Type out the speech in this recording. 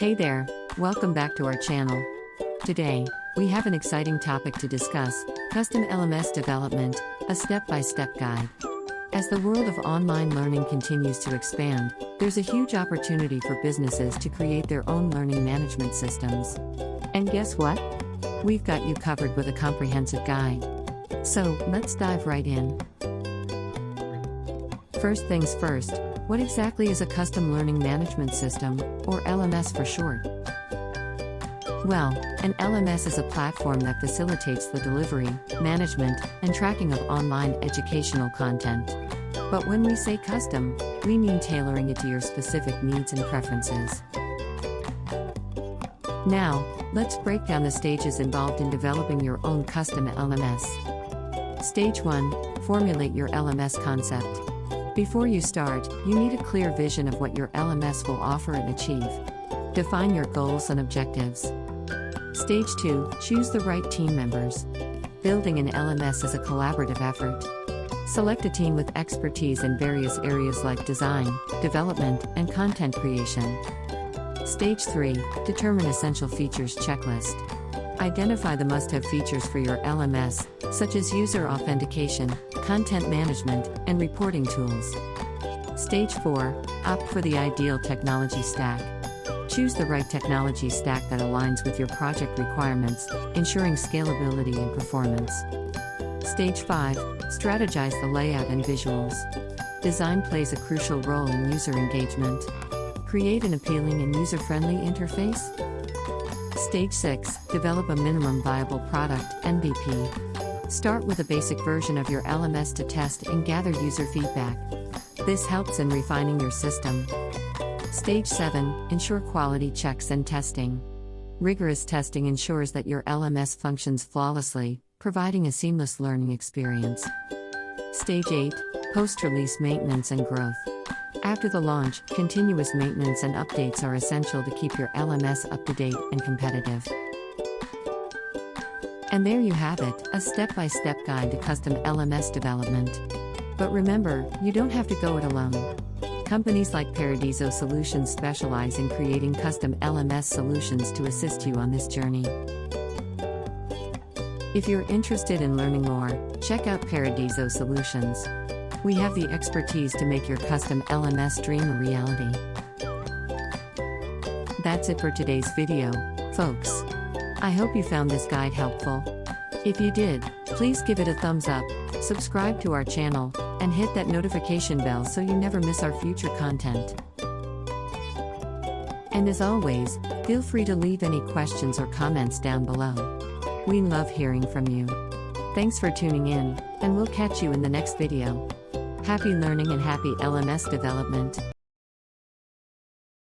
Hey there, welcome back to our channel. Today, we have an exciting topic to discuss: Custom LMS Development, a step-by-step guide. As the world of online learning continues to expand, there's a huge opportunity for businesses to create their own learning management systems. And guess what? We've got you covered with a comprehensive guide. So, let's dive right in. First things first, what exactly is a Custom Learning Management System, or LMS for short? Well, an LMS is a platform that facilitates the delivery, management, and tracking of online educational content. But when we say custom, we mean tailoring it to your specific needs and preferences. Now, let's break down the stages involved in developing your own custom LMS. Stage 1: Formulate your LMS concept. Before you start, you need a clear vision of what your LMS will offer and achieve. Define your goals and objectives. Stage 2: Choose the right team members. Building an LMS is a collaborative effort. Select a team with expertise in various areas like design, development, and content creation. Stage 3: Determine essential features checklist. Identify the must-have features for your LMS, such as user authentication, content management, and reporting tools. Stage 4: Opt for the ideal technology stack. Choose the right technology stack that aligns with your project requirements, ensuring scalability and performance. Stage 5: Strategize the layout and visuals. Design plays a crucial role in user engagement. Create an appealing and user-friendly interface. Stage 6: Develop a minimum viable product, MVP. Start with a basic version of your LMS to test and gather user feedback. This helps in refining your system. Stage 7: Ensure quality checks and testing. Rigorous testing ensures that your LMS functions flawlessly, providing a seamless learning experience. Stage 8: Post-release maintenance and growth. After the launch, continuous maintenance and updates are essential to keep your LMS up to date and competitive. And there you have it, a step-by-step guide to custom LMS development. But remember, you don't have to go it alone. Companies like Paradiso Solutions specialize in creating custom LMS solutions to assist you on this journey. If you're interested in learning more, check out Paradiso Solutions. We have the expertise to make your custom LMS dream a reality. That's it for today's video, folks. I hope you found this guide helpful. If you did, please give it a thumbs up, subscribe to our channel, and hit that notification bell so you never miss our future content. And as always, feel free to leave any questions or comments down below. We love hearing from you. Thanks for tuning in, and we'll catch you in the next video. Happy learning and happy LMS development.